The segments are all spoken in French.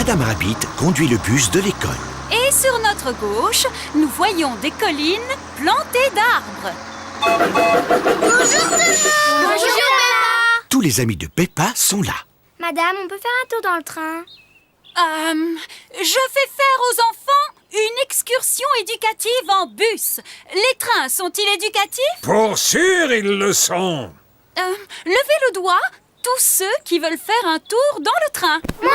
Madame Rabbit conduit le bus de l'école. Et sur notre gauche, nous voyons des collines plantées d'arbres. Bonjour tout le monde! Bonjour Peppa! Tous les amis de Peppa sont là. Madame, on peut faire un tour dans le train? Je fais faire aux enfants une excursion éducative en bus. Les trains sont-ils éducatifs? Pour sûr, ils le sont. Levez le doigt, tous ceux qui veulent faire un tour dans le train. Moi!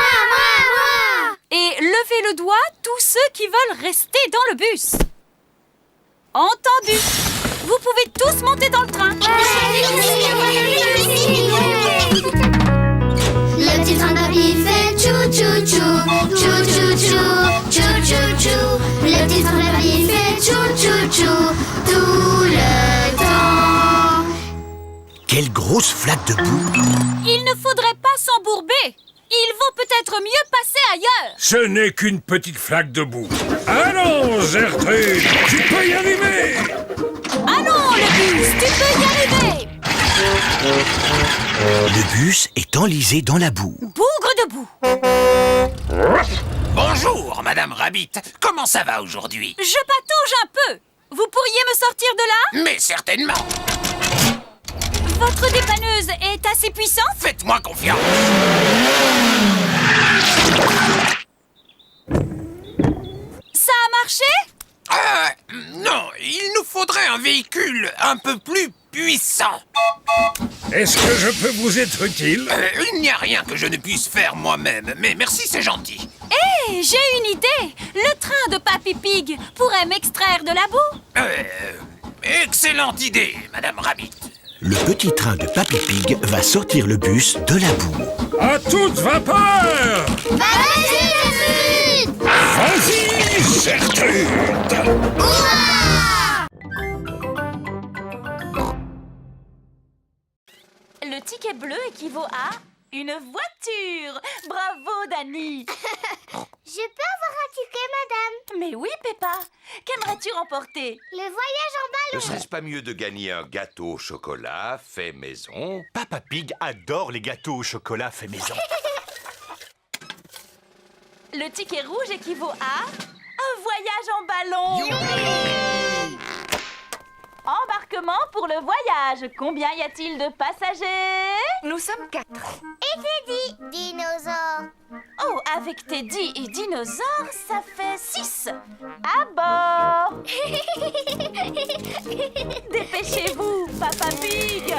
Et levez le doigt, tous ceux qui veulent rester dans le bus. Entendu. Vous pouvez tous monter dans le train. Le petit train de papy fait tchou tchou tchou, tchou tchou tchou, tchou tchou tchou. Le petit train de papy fait tchou tchou tchou tout le temps. Quelle grosse flaque de boue! Il ne faudrait pas s'embourber. Il vaut peut-être mieux passer ailleurs. Ce n'est qu'une petite flaque de boue. Allons, Gertrude, tu peux y arriver. Allons, le bus, tu peux y arriver. Le bus est enlisé dans la boue. Bougre de boue. Bonjour, Madame Rabbit. Comment ça va aujourd'hui? Je patauge un peu. Vous pourriez me sortir de là? Mais certainement. Votre dépanneuse est assez puissante? Faites-moi confiance. Ça a marché? Non, il nous faudrait un véhicule un peu plus puissant. Est-ce que je peux vous être utile? Il n'y a rien que je ne puisse faire moi-même, mais merci, c'est gentil. Hé, j'ai une idée. Le train de Papy Pig pourrait m'extraire de la boue. Excellente idée, Madame Rabbit. Le petit train de Papy Pig va sortir le bus de la boue. À toute vapeur! Vas-y, Gertrude! Vas-y, Gertrude! Le ticket bleu équivaut à une voiture. Bravo, Dani. Je peux avoir un ticket, madame? Mais oui, Peppa. Qu'aimerais-tu remporter? Le voyage en Ne ballon. serait-ce pas mieux de gagner un gâteau au chocolat fait maison? Papa Pig adore les gâteaux au chocolat fait maison. Le ticket rouge équivaut à un voyage en ballon. Embarquement pour le voyage. Combien y a-t-il de passagers? Nous sommes 4. Et Teddy, dinosaure. Oh, avec Teddy et Dinosaure, ça fait 6. À bord. Dépêchez-vous, Papa Pig.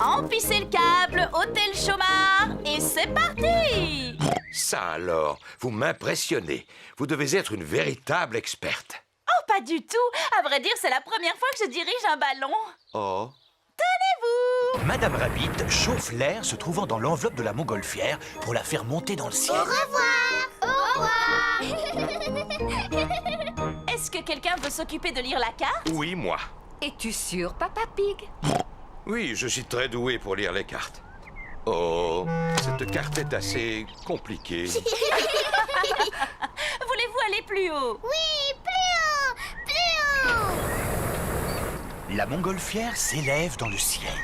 Emplissez le câble, ôtez le chômard et c'est parti. Ça alors, vous m'impressionnez. Vous devez être une véritable experte. Oh, pas du tout. À vrai dire, c'est la première fois que je dirige un ballon. Oh. Tenez-vous. Madame Rabbit chauffe l'air se trouvant dans l'enveloppe de la montgolfière pour la faire monter dans le ciel. Au revoir. Est-ce que quelqu'un veut s'occuper de lire la carte? Oui, moi. Es-tu sûr, Papa Pig? Oui, je suis très doué pour lire les cartes. Oh, cette carte est assez compliquée. Voulez-vous aller plus haut? Oui, plus haut, plus haut. La montgolfière s'élève dans le ciel.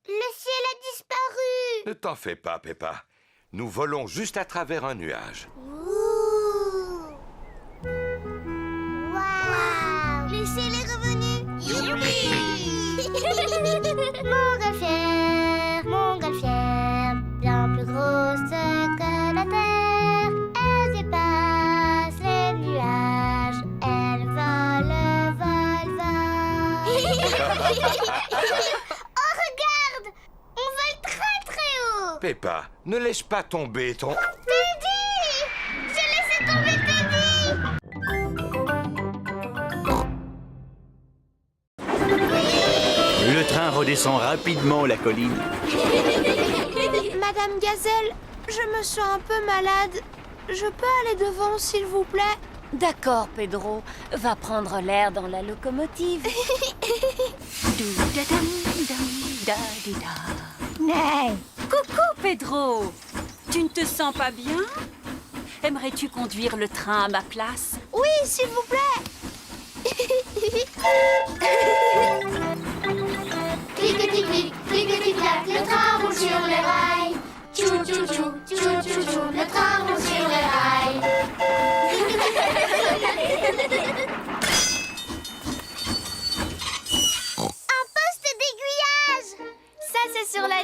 Le ciel a disparu. Ne t'en fais pas, Peppa. Nous volons juste à travers un nuage. Ouh. Waouh. Le ciel est revenu. Youpi. Montgolfière, bien plus grosse que la terre. Elle dépasse les nuages. Elle vole, vole, vole. Oh, regarde! On vole très très haut. Peppa, ne laisse pas tomber ton... Teddy! J'ai laissé tomber Teddy! Le train redescend rapidement la colline. Madame Gazelle, je me sens un peu malade. Je peux aller devant, s'il vous plaît? D'accord, Pedro. Va prendre l'air dans la locomotive. Coucou, Pedro. Tu ne te sens pas bien? Aimerais-tu conduire le train à ma place? Oui, s'il vous plaît. Clic-clic-clic, clic-clic-clac, le train roule sur les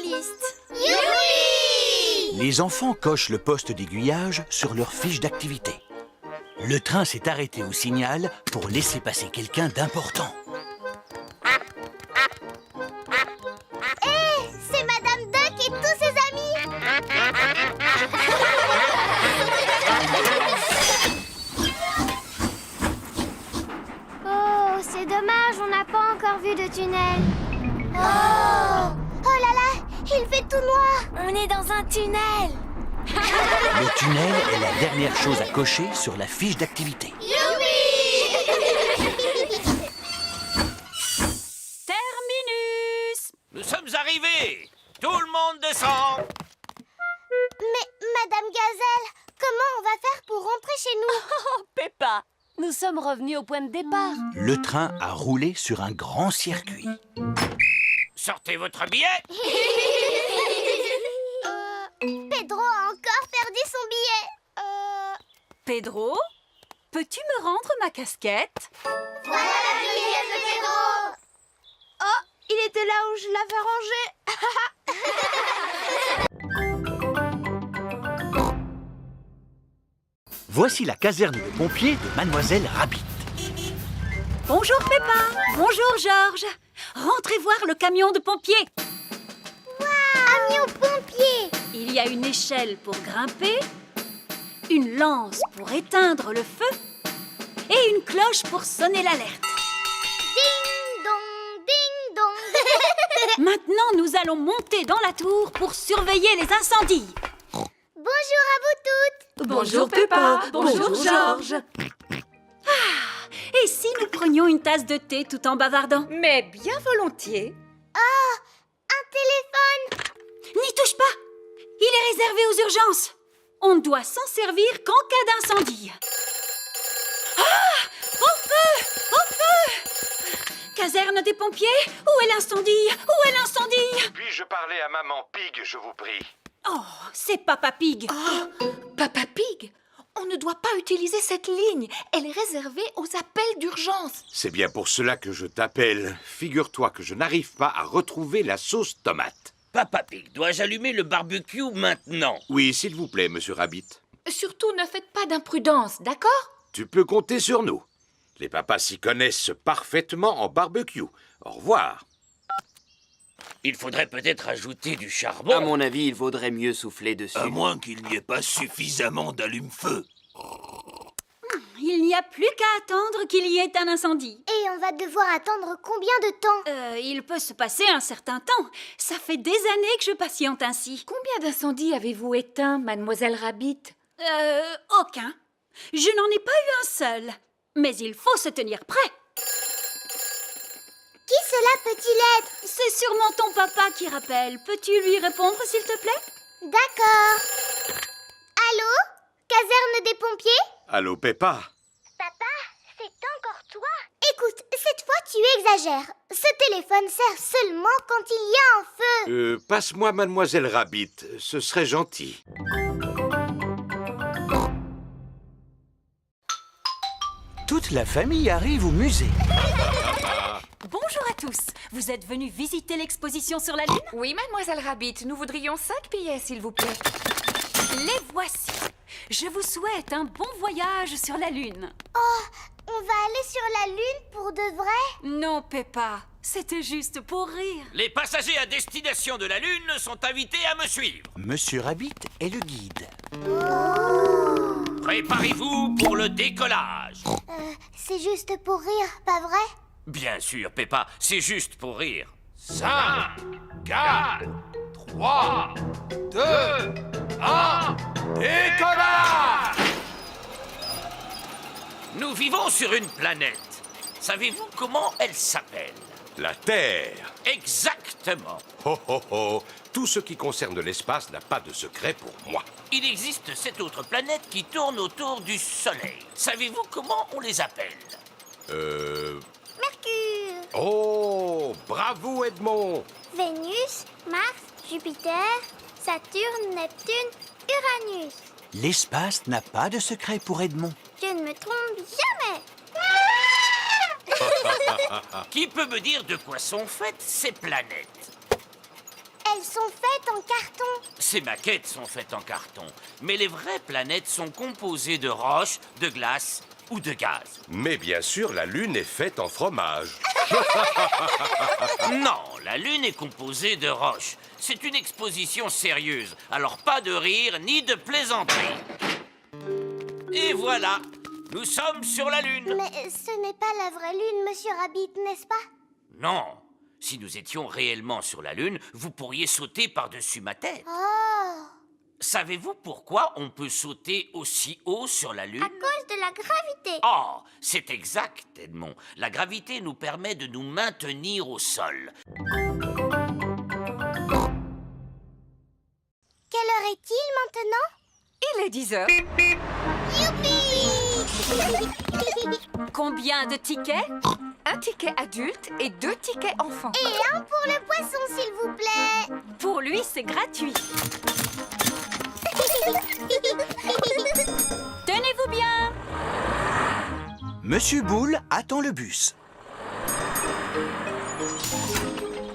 piste. Youpi! Les enfants cochent le poste d'aiguillage sur leur fiche d'activité. Le train s'est arrêté au signal pour laisser passer quelqu'un d'important. Hé, c'est Madame Duck et tous ses amis. Oh, c'est dommage, on n'a pas encore vu de tunnel. Oh! Oh là là, il fait tout noir. On est dans un tunnel. Le tunnel est la dernière chose à cocher sur la fiche d'activité. Terminus! Nous sommes arrivés. Tout le monde descend. Mais Madame Gazelle, comment on va faire pour rentrer chez nous? Oh, Peppa, nous sommes revenus au point de départ. Le train a roulé sur un grand circuit. Sortez votre billet. Pedro a encore perdu son billet. Pedro, peux-tu me rendre ma casquette? Voilà le billet de Pedro. Oh, il était là où je l'avais rangé. Voici la caserne de pompiers de Mademoiselle Rabbit. Bonjour Peppa. Bonjour Georges. Rentrez voir le camion de pompiers. Camion pompier. Il y a une échelle pour grimper, une lance pour éteindre le feu et une cloche pour sonner l'alerte. Ding dong, ding dong. Maintenant, nous allons monter dans la tour pour surveiller les incendies. Bonjour à vous toutes. Bonjour Peppa. Bonjour Georges. Et si nous prenions une tasse de thé tout en bavardant? Mais bien volontiers. Un téléphone. N'y touche pas. Il est réservé aux urgences. On ne doit s'en servir qu'en cas d'incendie. Ah! Au feu! Au feu! Caserne des pompiers? Où est l'incendie? Où est l'incendie? Puis-je parler à Maman Pig, je vous prie? Oh, c'est Papa Pig. Papa Pig, on ne doit pas utiliser cette ligne. Elle est réservée aux appels d'urgence. C'est bien pour cela que je t'appelle. Figure-toi que je n'arrive pas à retrouver la sauce tomate. Papa Pig, dois-je allumer le barbecue maintenant? Oui, s'il vous plaît, Monsieur Rabbit. Surtout, ne faites pas d'imprudence, d'accord? Tu peux compter sur nous. Les papas s'y connaissent parfaitement en barbecue. Au revoir. Il faudrait peut-être ajouter du charbon. À mon avis, il vaudrait mieux souffler dessus. À moins qu'il n'y ait pas suffisamment d'allume-feu. Il n'y a plus qu'à attendre qu'il y ait un incendie. Et on va devoir attendre combien de temps? Il peut se passer un certain temps. Ça fait des années que je patiente ainsi. Combien d'incendies avez-vous éteints, Mademoiselle Rabbit? Aucun. Je n'en ai pas eu un seul. Mais il faut se tenir prêt. Qui cela peut-il être? C'est sûrement ton papa qui rappelle. Peux-tu lui répondre, s'il te plaît? D'accord. Allô? Caserne des pompiers? Allô, Peppa? Papa, c'est encore toi? Écoute, cette fois tu exagères. Ce téléphone sert seulement quand il y a un feu. Passe-moi Mademoiselle Rabbit, ce serait gentil. Toute la famille arrive au musée. Bonjour à tous. Vous êtes venus visiter l'exposition sur la Lune? Oui, Mademoiselle Rabbit, nous voudrions 5 billets, s'il vous plaît. Les voici. Je vous souhaite un bon voyage sur la Lune. Oh, on va aller sur la Lune pour de vrai? Non, Peppa. C'était juste pour rire. Les passagers à destination de la Lune sont invités à me suivre. Monsieur Rabbit est le guide. Préparez-vous pour le décollage. C'est juste pour rire, pas vrai? Bien sûr, Peppa, c'est juste pour rire. 5, 4, 3, 2, 1, décollage! Nous vivons sur une planète. Savez-vous comment elle s'appelle? La Terre. Exactement. Ho ho ho. Tout ce qui concerne l'espace n'a pas de secret pour moi. Il existe 7 autres planètes qui tournent autour du Soleil. Savez-vous comment on les appelle? Mercure, Oh, bravo Edmond. Vénus, Mars, Jupiter, Saturne, Neptune, Uranus. L'espace n'a pas de secret pour Edmond. Je ne me trompe jamais. Qui peut me dire de quoi sont faites ces planètes? elles sont faites en carton. Ces maquettes sont faites en carton, mais les vraies planètes sont composées de roches, de glace ou de gaz. Mais bien sûr, la Lune est faite en fromage. Non, la Lune est composée de roches. C'est une exposition sérieuse, alors pas de rire ni de plaisanterie. Et voilà, nous sommes sur la Lune. Mais ce n'est pas la vraie Lune, Monsieur Rabbit, n'est-ce pas? Non, si nous étions réellement sur la Lune, vous pourriez sauter par-dessus ma tête. Oh! Savez-vous pourquoi on peut sauter aussi haut sur la Lune? À cause de la gravité. Oh, c'est exact, Edmond. La gravité nous permet de nous maintenir au sol. Quelle heure est-il maintenant? Il est 10 heures. Youpi! Combien de tickets? Un ticket adulte et 2 tickets enfants. Et un pour le poisson, s'il vous plaît. Pour lui, c'est gratuit. Tenez-vous bien. Monsieur Boule attend le bus.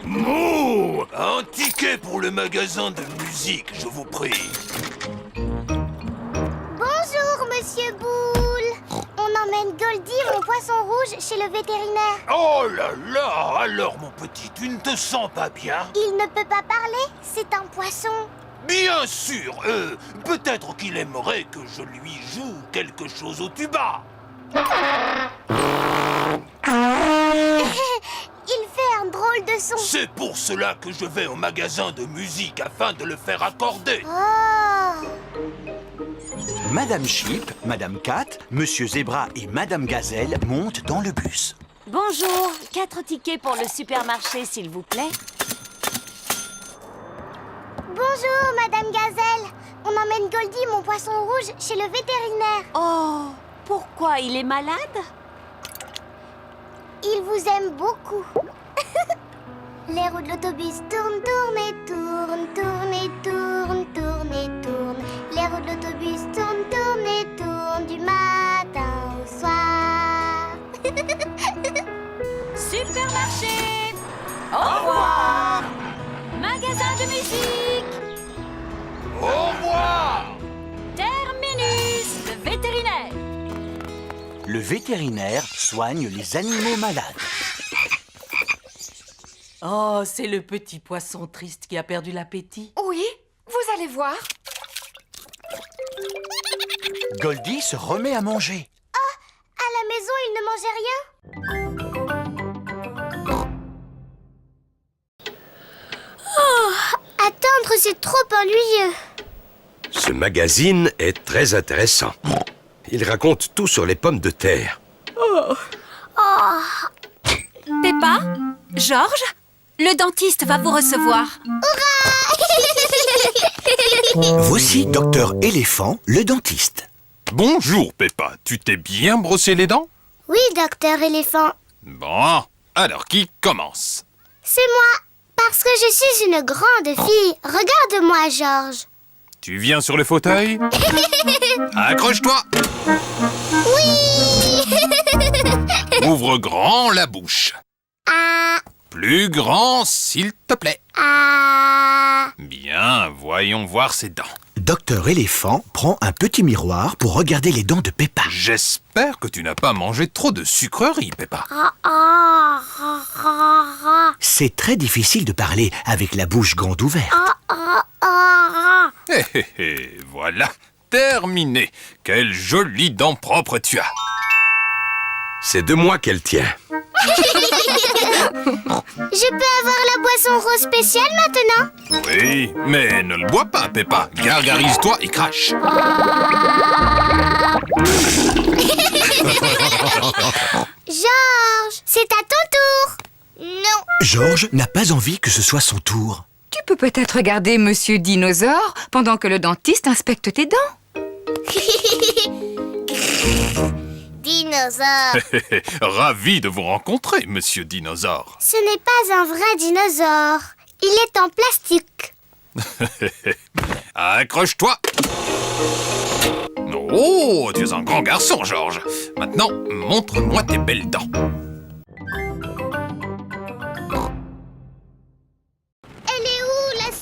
Mouh! Un ticket pour le magasin de musique, je vous prie. Bonjour, Monsieur Boule. On emmène Goldie, mon poisson rouge, chez le vétérinaire. Oh là là! Alors, mon petit, tu ne te sens pas bien? Il ne peut pas parler, c'est un poisson. Bien sûr, peut-être qu'il aimerait que je lui joue quelque chose au tuba. Il fait un drôle de son. C'est pour cela que je vais au magasin de musique afin de le faire accorder. Oh! Madame Chip, Madame Cat, Monsieur Zébra et Madame Gazelle montent dans le bus. Bonjour, 4 tickets pour le supermarché, s'il vous plaît. Bonjour, Madame Gazelle. On emmène Goldie, mon poisson rouge, chez le vétérinaire. Oh, pourquoi il est malade? Il vous aime beaucoup. Les roues de l'autobus tournent, tournent et tournent, tournent et tournent, tournent et tournent. Les roues de l'autobus tournent, tournent et tournent du matin au soir. Supermarché. Au revoir. Magasin de musique. Au revoir! Terminus, le vétérinaire. Le vétérinaire soigne les animaux malades. Oh, c'est le petit poisson triste qui a perdu l'appétit. Oui, vous allez voir. Goldie se remet à manger. Oh, à la maison, il ne mangeait rien. Oh, attendre, c'est trop ennuyeux. Ce magazine est très intéressant. Il raconte tout sur les pommes de terre. Oh. Peppa, Georges, le dentiste va vous recevoir. Voici Docteur Éléphant, le dentiste. Bonjour, Peppa. Tu t'es bien brossé les dents? Oui, docteur éléphant. Bon, alors qui commence? C'est moi, parce que je suis une grande fille. Regarde-moi, Georges. Tu viens sur le fauteuil? Accroche-toi! Oui. Ouvre grand la bouche. Ah. Plus grand, s'il te plaît. Ah. Bien, voyons voir ses dents. Docteur Éléphant prend un petit miroir pour regarder les dents de Peppa. J'espère que tu n'as pas mangé trop de sucreries, Peppa. C'est très difficile de parler avec la bouche grande ouverte. Voilà, terminé. Quelle jolie dent propre tu as. C'est de moi qu'elle tient. Je peux avoir la boisson rose spéciale maintenant? Oui, mais ne le bois pas, Peppa. Gargarise-toi et crache. Georges, c'est à ton tour. Non. Georges n'a pas envie que ce soit son tour. Tu peux peut-être regarder Monsieur Dinosaure pendant que le dentiste inspecte tes dents. Dinosaure. Ravi de vous rencontrer, Monsieur Dinosaure. Ce n'est pas un vrai dinosaure. Il est en plastique. Accroche-toi. Oh, tu es un grand garçon, Georges. Maintenant, montre-moi tes belles dents. Elle est où, la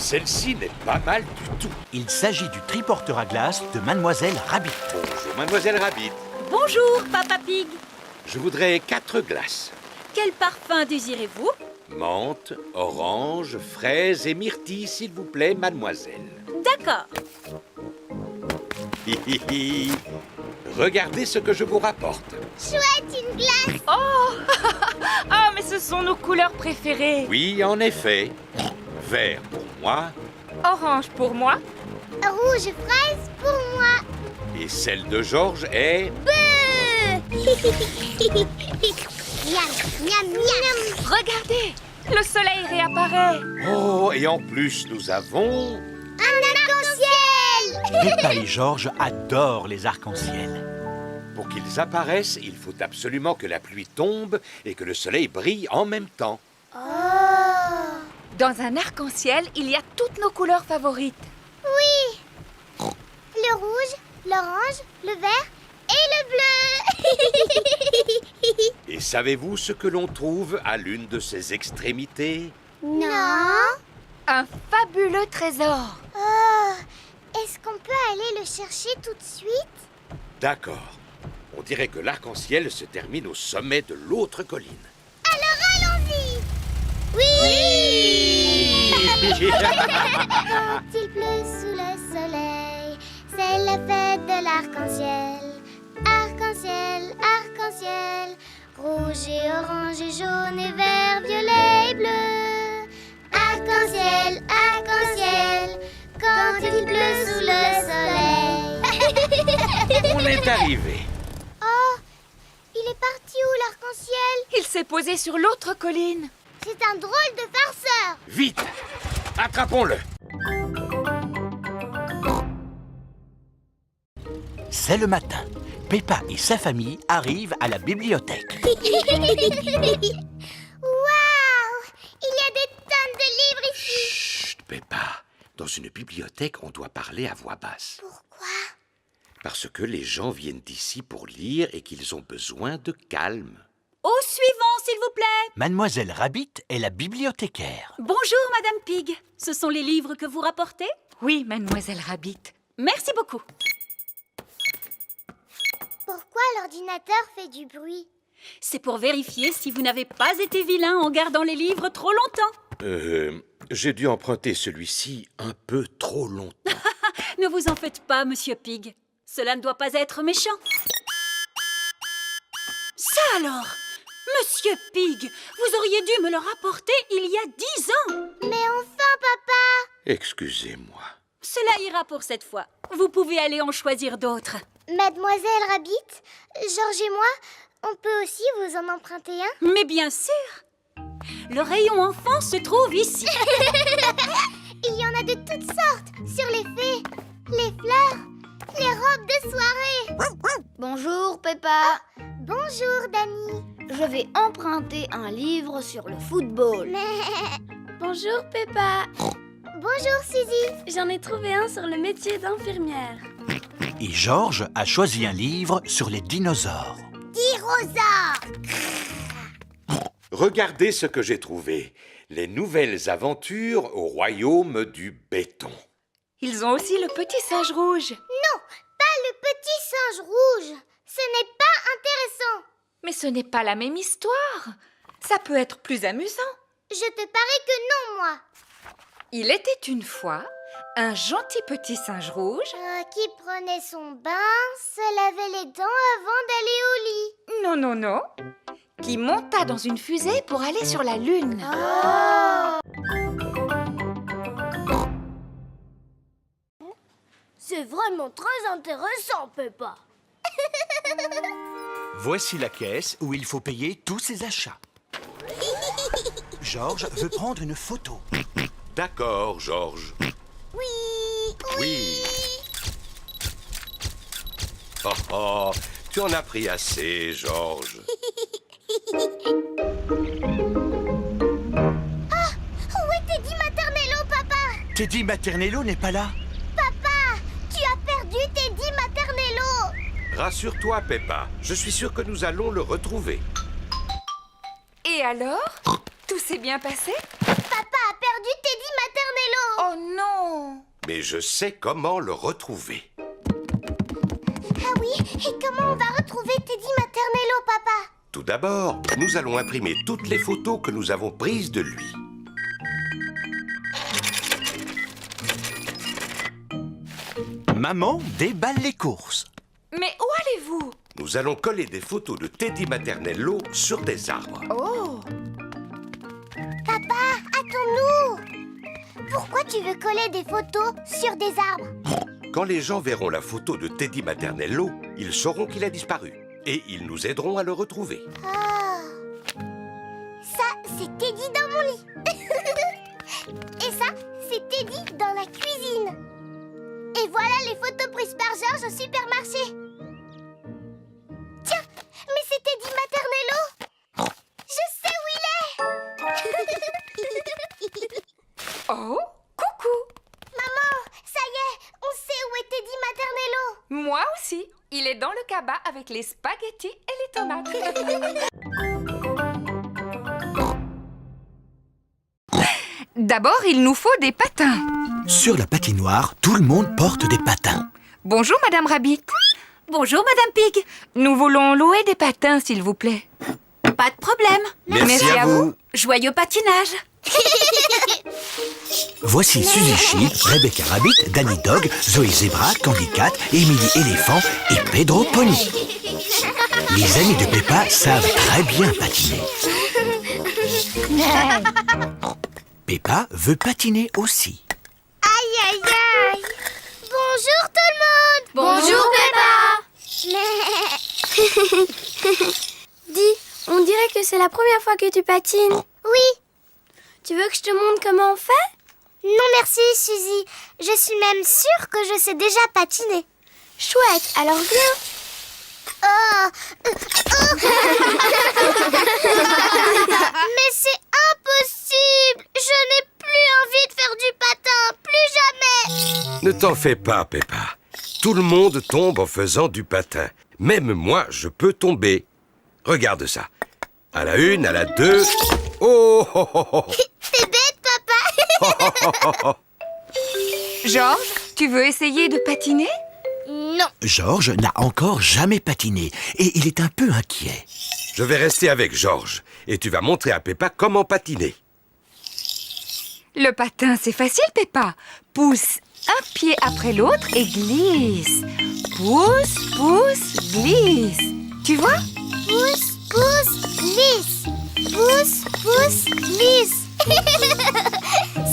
celle-ci n'est pas mal du tout. Il s'agit du triporteur à glace de Mademoiselle Rabbit. Bonjour, Mademoiselle Rabbit. Bonjour, Papa Pig. Je voudrais 4 glaces. Quel parfum désirez-vous? Menthe, orange, fraise et myrtille, s'il vous plaît, mademoiselle. D'accord. Regardez ce que je vous rapporte. Chouette, une glace. Oh ah, mais ce sont nos couleurs préférées. Oui, en effet. Vert pour moi. Orange pour moi. Rouge fraise pour moi. Et celle de Georges est... Miam, miam, miam. Regardez, le soleil réapparaît. Oh, et en plus, nous avons... Un arc-en-ciel. Peppa et Georges adorent les arcs-en-ciel. Pour qu'ils apparaissent, il faut absolument que la pluie tombe et que le soleil brille en même temps. Dans un arc-en-ciel, il y a toutes nos couleurs favorites. Oui. Le rouge, l'orange, le vert et le bleu. Et savez-vous ce que l'on trouve à l'une de ces extrémités? Non. Un fabuleux trésor. Oh, est-ce qu'on peut aller le chercher tout de suite? D'accord. On dirait que l'arc-en-ciel se termine au sommet de l'autre colline. Alors allons-y. Oui. Quand il pleut sous le soleil, c'est la fête de l'arc-en-ciel. Arc-en-ciel, arc-en-ciel, rouge et orange et jaune et vert, violet et bleu. Arc-en-ciel, arc-en-ciel, quand il pleut sous le soleil. On est arrivé. Oh, il est parti où l'arc-en-ciel? Il s'est posé sur l'autre colline. C'est un drôle de farceur. Vite! Attrapons-le! C'est le matin. Peppa et sa famille arrivent à la bibliothèque. Waouh! Il y a des tonnes de livres ici. Chut, Peppa. Dans une bibliothèque, on doit parler à voix basse. Pourquoi? Parce que les gens viennent d'ici pour lire et qu'ils ont besoin de calme. Au suivant, s'il vous plaît. Mademoiselle Rabbit est la bibliothécaire. Bonjour, Madame Pig. Ce sont les livres que vous rapportez? Oui, Mademoiselle Rabbit. Merci beaucoup. Pourquoi l'ordinateur fait du bruit? C'est pour vérifier si vous n'avez pas été vilain en gardant les livres trop longtemps. J'ai dû emprunter celui-ci un peu trop longtemps. Ne vous en faites pas, Monsieur Pig. Cela ne doit pas être méchant. Ça alors! Monsieur Pig, vous auriez dû me le rapporter il y a 10 ans. Mais enfin, papa! Excusez-moi. Cela ira pour cette fois. Vous pouvez aller en choisir d'autres. Mademoiselle Rabbit, Georges et moi, on peut aussi vous en emprunter un? Mais bien sûr! Le rayon enfant se trouve ici. Il y en a de toutes sortes, sur les fées, les fleurs, les robes de soirée. Bonjour, Peppa. Bonjour, Dani. Je vais emprunter un livre sur le football. Bonjour, Peppa. Bonjour, Suzy. J'en ai trouvé un sur le métier d'infirmière. Et Georges a choisi un livre sur les dinosaures. Dinosaures. Regardez ce que j'ai trouvé. Les nouvelles aventures au royaume du béton. Ils ont aussi le petit singe rouge. Non, pas le petit singe rouge. Ce n'est pas intéressant. Mais ce n'est pas la même histoire. Ça peut être plus amusant. Je te parie que non, moi. Il était une fois un gentil petit singe rouge qui prenait son bain, se lavait les dents avant d'aller au lit. Non, non, non. Qui monta dans une fusée pour aller sur la Lune. Oh. C'est vraiment très intéressant, Peppa. Voici la caisse où il faut payer tous ses achats. Georges veut prendre une photo. D'accord, Georges. Oui. Oh, oh, tu en as pris assez, Georges. Oh, où est Teddy Maternello, papa? Teddy Maternello n'est pas là? Papa, tu as perdu Teddy Maternello. Rassure-toi, Peppa. Je suis sûr que nous allons le retrouver. Et alors? Tout s'est bien passé? Papa a perdu perdu Teddy Maternello. Oh non! Mais je sais comment le retrouver. Ah oui, et comment on va retrouver Teddy Maternello, papa? Tout d'abord, nous allons imprimer toutes les photos que nous avons prises de lui. Maman déballe les courses. Mais où allez-vous? Nous allons coller des photos de Teddy Maternello sur des arbres. Oh! Papa, attends-nous! Pourquoi tu veux coller des photos sur des arbres? Quand les gens verront la photo de Teddy Maternello, ils sauront qu'il a disparu. Et ils nous aideront à le retrouver. Ah. Ça, c'est Teddy dans mon lit. Et ça, c'est Teddy dans la cuisine. Et voilà les photos prises par Georges au supermarché. Tiens, mais c'est Teddy Maternello. Je sais où il est. Oh, coucou! Maman, ça y est, on sait où est Teddy Maternello. Moi aussi. Il est dans le cabas avec les spaghettis et les tomates. D'abord, il nous faut des patins. Sur la patinoire, tout le monde porte des patins. Bonjour, Madame Rabbit. Bonjour, Madame Pig. Nous voulons louer des patins, s'il vous plaît. Pas de problème. Merci à vous. Joyeux patinage. Voici Suzy Sheep, Rebecca Rabbit, Danny Dog, Zoé Zebra, Candy Cat, Emily Éléphant et Pedro Pony. Les amis de Peppa savent très bien patiner. Peppa veut patiner aussi. Aïe, aïe, aïe. Bonjour tout le monde. Bonjour, Peppa. Dis, on dirait que c'est la première fois que tu patines. Oui. Tu veux que je te montre comment on fait? Non merci, Suzy. Je suis même sûre que je sais déjà patiner. Chouette, alors viens. Oh. Mais c'est impossible. Je n'ai plus envie de faire du patin. Plus jamais. Ne t'en fais pas, Peppa. Tout le monde tombe en faisant du patin. Même moi, je peux tomber. Regarde ça. À la 1, à la 2... Oh, oh, oh, oh. T'es bête, papa. Georges, tu veux essayer de patiner? Non. Georges n'a encore jamais patiné et il est un peu inquiet. Je vais rester avec Georges et tu vas montrer à Peppa comment patiner. Le patin, c'est facile, Peppa. Pousse un pied après l'autre et glisse. Pousse, pousse, glisse. Tu vois? Pousse, pousse, glisse. Pousse, pousse, glisse.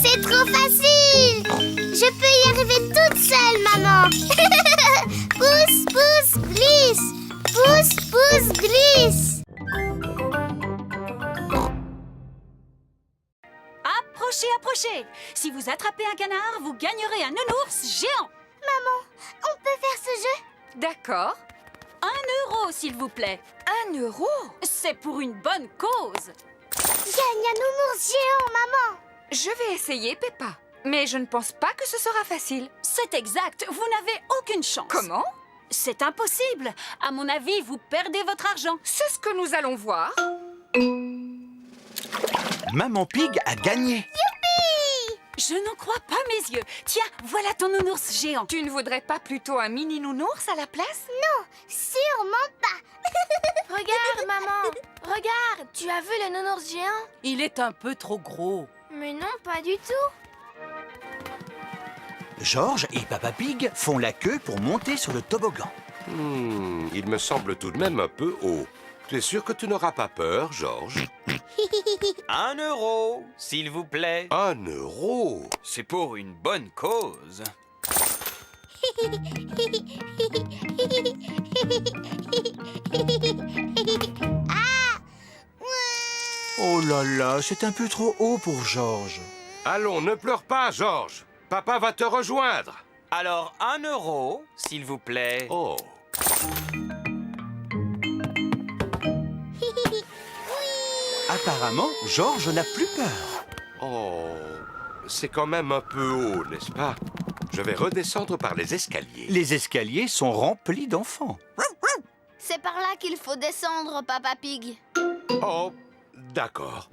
C'est trop facile. Je peux y arriver toute seule, maman. Pousse, pousse, glisse. Pousse, pousse, glisse. Approchez, approchez. Si vous attrapez un canard, vous gagnerez un nounours géant. Maman, on peut faire ce jeu? D'accord. 1 euro, s'il vous plaît. 1 euro? C'est pour une bonne cause. Gagne un nounours géant, maman. Je vais essayer, Peppa. Mais je ne pense pas que ce sera facile. C'est exact, vous n'avez aucune chance. Comment? C'est impossible. À mon avis, vous perdez votre argent. C'est ce que nous allons voir. Maman Pig a gagné. Youpi! Je n'en crois pas mes yeux. Tiens, voilà ton nounours géant. Tu ne voudrais pas plutôt un mini nounours à la place? Non, sûrement pas. Regarde, maman. Regarde, tu as vu le nounours géant? Il est un peu trop gros. Mais non, pas du tout. Georges et Papa Pig font la queue pour monter sur le toboggan. Il me semble tout de même un peu haut. Tu es sûr que tu n'auras pas peur, Georges? 1 euro, s'il vous plaît. 1 euro? C'est pour une bonne cause. Oh là là, c'est un peu trop haut pour Georges. Allons, ne pleure pas, Georges. Papa va te rejoindre. Alors 1 euro, s'il vous plaît. Oh. Apparemment, Georges n'a plus peur. Oh, c'est quand même un peu haut, n'est-ce pas? Je vais redescendre par les escaliers. Les escaliers sont remplis d'enfants. C'est par là qu'il faut descendre, Papa Pig. Oh, d'accord.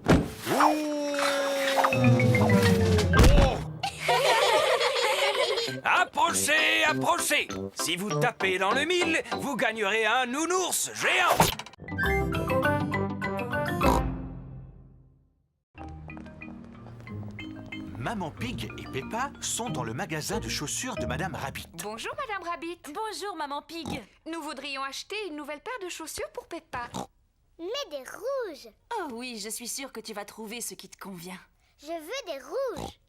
Approchez, approchez. Si vous tapez dans le mille, vous gagnerez un nounours géant. Maman Pig et Peppa sont dans le magasin de chaussures de Madame Rabbit. Bonjour, Madame Rabbit. Bonjour, Maman Pig. Nous voudrions acheter une nouvelle paire de chaussures pour Peppa. Mais des rouges. Oh oui, je suis sûre que tu vas trouver ce qui te convient. Je veux des rouges.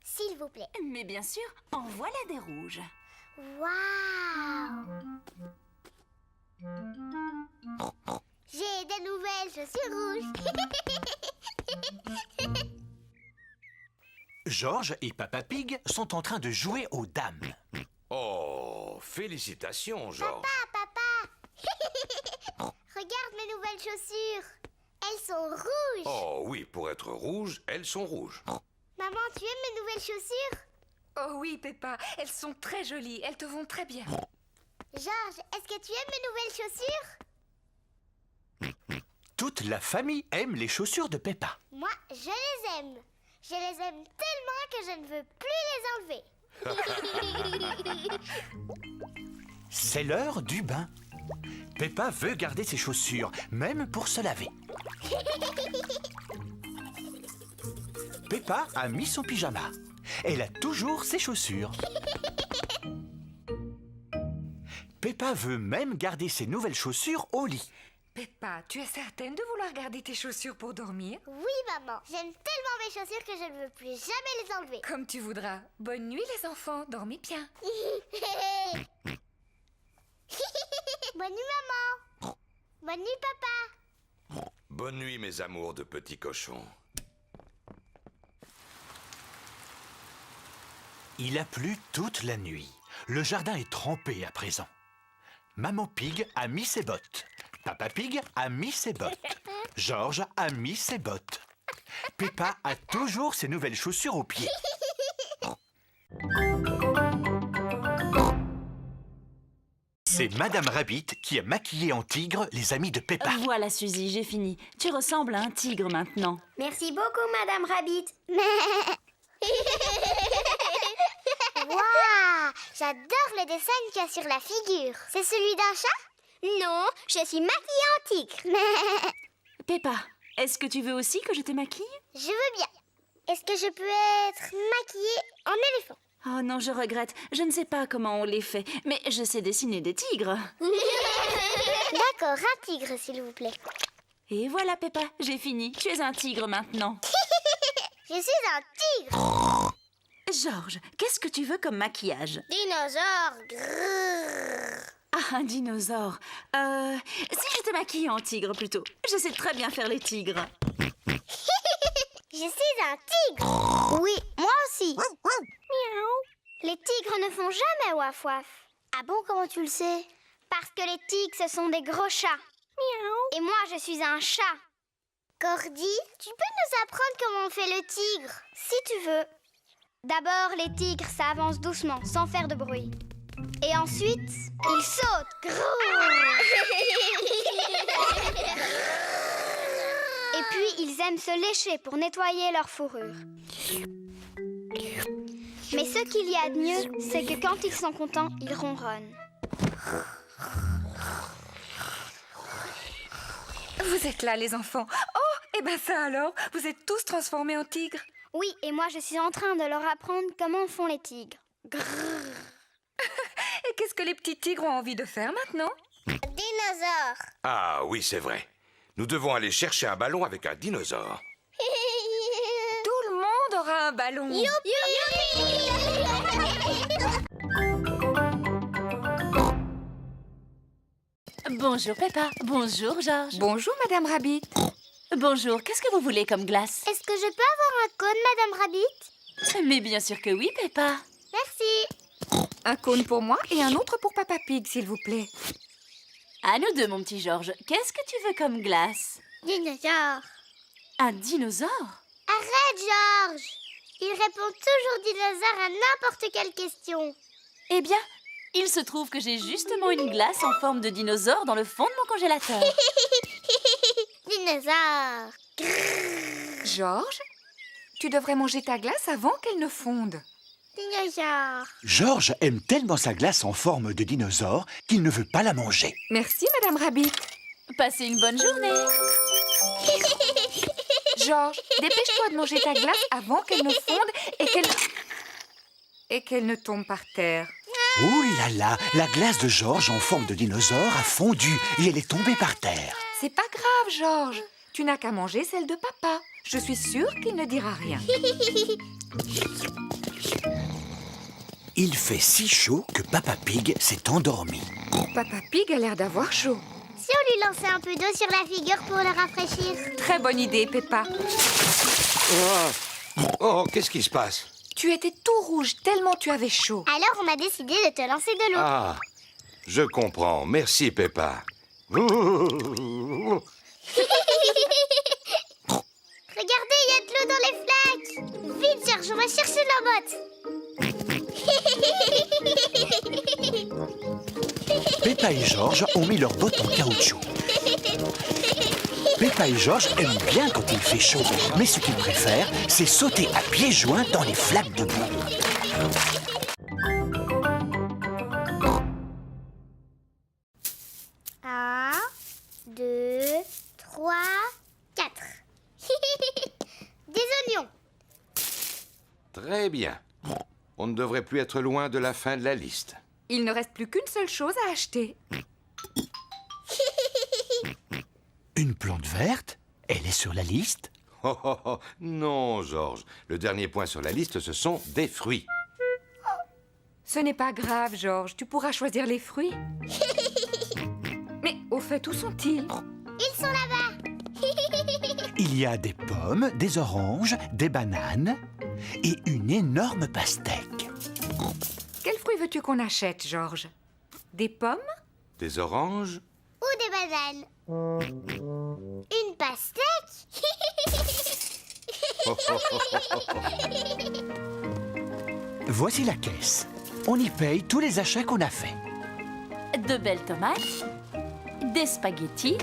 S'il vous plaît. Mais bien sûr, en voilà des rouges. Waouh! J'ai des nouvelles chaussures rouges. George et Papa Pig sont en train de jouer aux dames. Oh, félicitations, George. Papa! Regarde mes nouvelles chaussures. Elles sont rouges. Oh oui, pour être rouges, elles sont rouges. Maman, tu aimes mes nouvelles chaussures? Oh oui, Peppa, elles sont très jolies, elles te vont très bien. George, est-ce que tu aimes mes nouvelles chaussures? Toute la famille aime les chaussures de Peppa. Moi, je les aime. Je les aime tellement que je ne veux plus les enlever. C'est l'heure du bain. Peppa veut garder ses chaussures, même pour se laver. Peppa a mis son pyjama. Elle a toujours ses chaussures. Peppa veut même garder ses nouvelles chaussures au lit. Peppa, tu es certaine de vouloir garder tes chaussures pour dormir? Oui, maman. J'aime tellement mes chaussures que je ne veux plus jamais les enlever. Comme tu voudras. Bonne nuit, les enfants. Dormez bien. Bonne nuit, maman. Bonne nuit, papa. Bonne nuit, mes amours de petits cochons. Il a plu toute la nuit. Le jardin est trempé à présent. Maman Pig a mis ses bottes. Papa Pig a mis ses bottes. George a mis ses bottes. Peppa a toujours ses nouvelles chaussures aux pieds. C'est Madame Rabbit qui a maquillé en tigre les amis de Peppa. Voilà, Suzy, j'ai fini. Tu ressembles à un tigre maintenant. Merci beaucoup, Madame Rabbit. Waouh! J'adore le dessin qu'il y a sur la figure. C'est celui d'un chat? Non, je suis maquillée en tigre. Peppa, est-ce que tu veux aussi que je te maquille? Je veux bien. Est-ce que je peux être maquillée en éléphant? Oh non, je regrette. Je ne sais pas comment on les fait, mais je sais dessiner des tigres. D'accord, un tigre, s'il vous plaît. Et voilà, Peppa, j'ai fini. Tu es un tigre maintenant. Je suis un tigre. George, qu'est-ce que tu veux comme maquillage? Dinosaure. Grrr. Ah, un dinosaure. Si je te maquille en tigre plutôt. Je sais très bien faire les tigres. Je suis un tigre. Oui, moi aussi. Miaou. Les tigres ne font jamais waf waf. Ah bon, comment tu le sais? Parce que les tigres, ce sont des gros chats. Miaou. Et moi, je suis un chat. Cordy, tu peux nous apprendre comment on fait le tigre? Si tu veux. D'abord, les tigres, ça avance doucement, sans faire de bruit. Et ensuite, ils sautent. Et puis, ils aiment se lécher pour nettoyer leur fourrure. Mais ce qu'il y a de mieux, c'est que quand ils sont contents, ils ronronnent. Vous êtes là, les enfants. Oh, et ben ça alors, vous êtes tous transformés en tigres. Oui, et moi je suis en train de leur apprendre comment font les tigres. Et qu'est-ce que les petits tigres ont envie de faire maintenant? Dinosaure. Ah oui, c'est vrai. Nous devons aller chercher un ballon avec un dinosaure. Tout le monde aura un ballon. Bonjour, Peppa. Bonjour, George. Bonjour, Madame Rabbit. Bonjour, qu'est-ce que vous voulez comme glace? Est-ce que je peux avoir un cône, Madame Rabbit? Mais bien sûr que oui, Peppa. Merci. Un cône pour moi et un autre pour Papa Pig, s'il vous plaît. À nous deux, mon petit George. Qu'est-ce que tu veux comme glace? Dinosaure. Un dinosaure? Arrête, George. Il répond toujours dinosaure à n'importe quelle question. Eh bien, il se trouve que j'ai justement une glace en forme de dinosaure dans le fond de mon congélateur. Dinosaure. George, tu devrais manger ta glace avant qu'elle ne fonde. Dinosaure. Georges aime tellement sa glace en forme de dinosaure qu'il ne veut pas la manger. Merci, Madame Rabbit. Passez une bonne journée. Georges, dépêche-toi de manger ta glace avant qu'elle ne fonde et qu'elle ne tombe par terre. Ouh là là, la glace de Georges en forme de dinosaure a fondu et elle est tombée par terre. C'est pas grave, Georges. Tu n'as qu'à manger celle de papa. Je suis sûre qu'il ne dira rien. Il fait si chaud que Papa Pig s'est endormi. Papa Pig a l'air d'avoir chaud. Si on lui lançait un peu d'eau sur la figure pour le rafraîchir. Très bonne idée, Peppa. Oh, qu'est-ce qui se passe? Tu étais tout rouge tellement tu avais chaud. Alors on a décidé de te lancer de l'eau. Ah, je comprends. Merci, Peppa. Regardez, il y a de l'eau dans les flaques. Vite, Georges, on va chercher nos bottes. Peppa et Georges ont mis leurs bottes en caoutchouc. Peppa et Georges aiment bien quand il fait chaud, mais ce qu'ils préfèrent, c'est sauter à pieds joints dans les flaques de boue. 1, 2, 3, 4. Des oignons. Très bien. On ne devrait plus être loin de la fin de la liste. Il ne reste plus qu'une seule chose à acheter. Une plante verte? Elle est sur la liste? Oh, oh, oh. Non, Georges. Le dernier point sur la liste, ce sont des fruits. Ce n'est pas grave, Georges. Tu pourras choisir les fruits. Mais au fait, où sont-ils? Ils sont là-bas. Il y a des pommes, des oranges, des bananes et une énorme pastèque. Quels fruits veux-tu qu'on achète, Georges? Des pommes? Des oranges? Ou des bananes. Une pastèque. Voici la caisse. On y paye tous les achats qu'on a faits. De belles tomates, des spaghettis,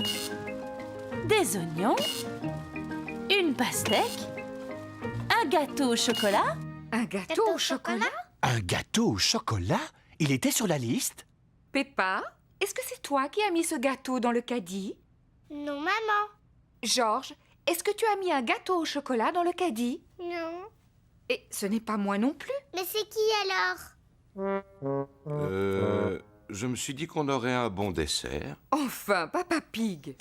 des oignons, une pastèque, un gâteau au chocolat. Un gâteau au chocolat? Un gâteau au chocolat? Il était sur la liste? Peppa, est-ce que c'est toi qui as mis ce gâteau dans le caddie? Non, maman. Georges, est-ce que tu as mis un gâteau au chocolat dans le caddie? Non. Et ce n'est pas moi non plus. Mais c'est qui alors? Je me suis dit qu'on aurait un bon dessert. Enfin, Papa Pig.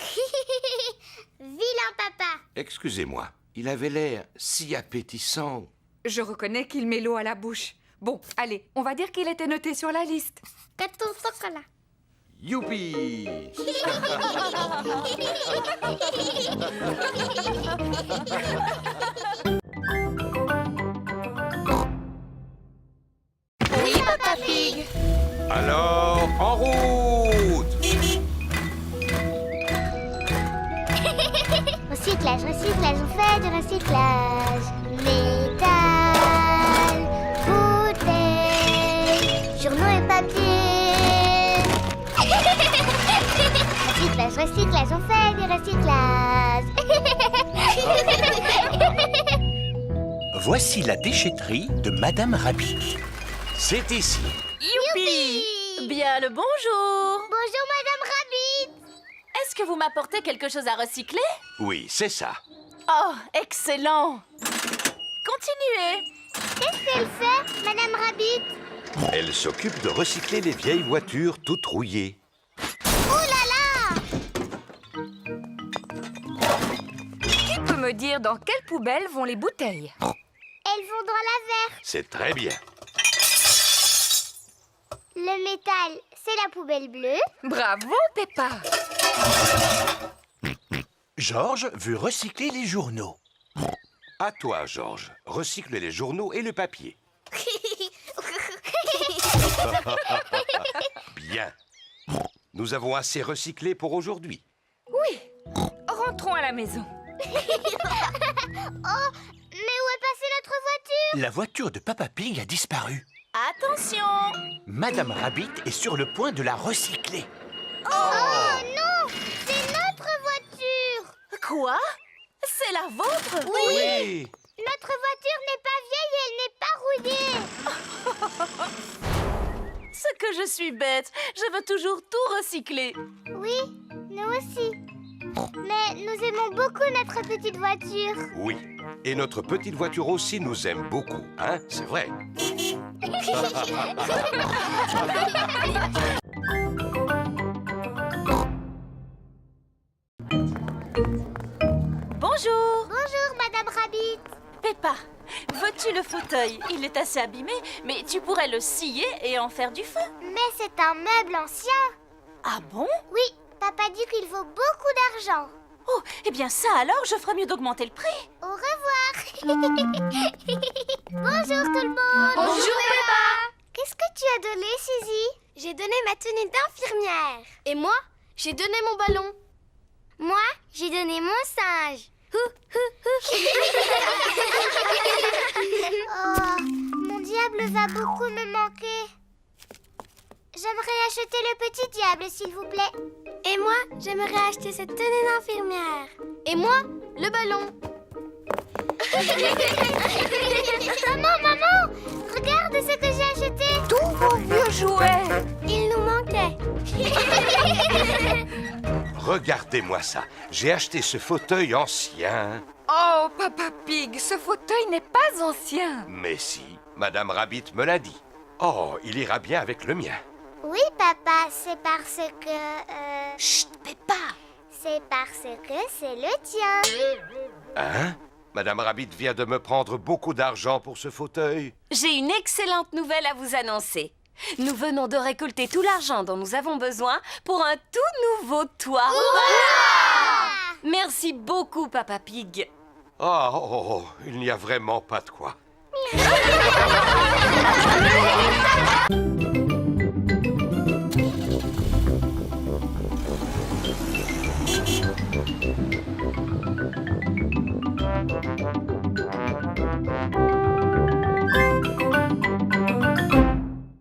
Vilain papa. Excusez-moi, il avait l'air si appétissant. Je reconnais qu'il met l'eau à la bouche. Bon, allez, on va dire qu'il était noté sur la liste. Gâteau au chocolat. Youpi! Oui, Papa Pig. Alors, en route! Recyclage, recyclage, on fait du recyclage. Métal, bouteilles, journaux et papier. Recyclage, recyclage, on fait du recyclage. Voici la déchetterie de Madame Rabbit. C'est ici. Youpi! Bien le bonjour. Bonjour, Madame Rabbit. Est-ce que vous m'apportez quelque chose à recycler? Oui, c'est ça. Oh, excellent. Continuez. Qu'est-ce qu'elle fait, Madame Rabbit? Elle s'occupe de recycler les vieilles voitures toutes rouillées. Oh là là! Qui peut me dire dans quelle poubelle vont les bouteilles? Elles vont dans la verte. C'est très bien. Le métal, c'est la poubelle bleue. Bravo, Peppa. Georges veut recycler les journaux. À toi, Georges. Recycle les journaux et le papier. Bien. Nous avons assez recyclé pour aujourd'hui. Oui. Rentrons à la maison. Oh, mais où est passée notre voiture? La voiture de Papa Pig a disparu. Attention. Madame Rabbit est sur le point de la recycler. Oh non! C'est notre voiture! Quoi? C'est la vôtre? Oui! Notre voiture n'est pas vieille et elle n'est pas rouillé. Ce que je suis bête. Je veux toujours tout recycler. Oui, nous aussi. Mais nous aimons beaucoup notre petite voiture. Oui, et notre petite voiture aussi nous aime beaucoup, hein? C'est vrai. Bonjour. Bonjour, Madame Rabbit. Peppa, veux-tu le fauteuil? Il est assez abîmé, mais tu pourrais le scier et en faire du feu. Mais c'est un meuble ancien. Ah bon? Oui, papa dit qu'il vaut beaucoup d'argent. Oh, eh bien ça alors, je ferais mieux d'augmenter le prix. Au revoir. Bonjour tout le monde. Bonjour, Peppa. Qu'est-ce que tu as donné, Suzy? J'ai donné ma tenue d'infirmière. Et moi, j'ai donné mon ballon. Moi, j'ai donné mon singe. Oh, mon diable va beaucoup me manquer. J'aimerais acheter le petit diable, s'il vous plaît. Et moi, j'aimerais acheter cette tenue d'infirmière. Et moi, le ballon. Maman, regarde ce que j'ai acheté. Tous vos vieux jouets. Il nous manquait. Regardez-moi ça. J'ai acheté ce fauteuil ancien. Oh, Papa Pig, ce fauteuil n'est pas ancien. Mais si, Madame Rabbit me l'a dit. Oh, il ira bien avec le mien. Oui, papa, c'est parce que... Chut, Peppa. C'est parce que c'est le tien. Hein? Madame Rabbit vient de me prendre beaucoup d'argent pour ce fauteuil. J'ai une excellente nouvelle à vous annoncer. Nous venons de récolter tout l'argent dont nous avons besoin pour un tout nouveau toit. Merci beaucoup, Papa Pig. Oh, il n'y a vraiment pas de quoi.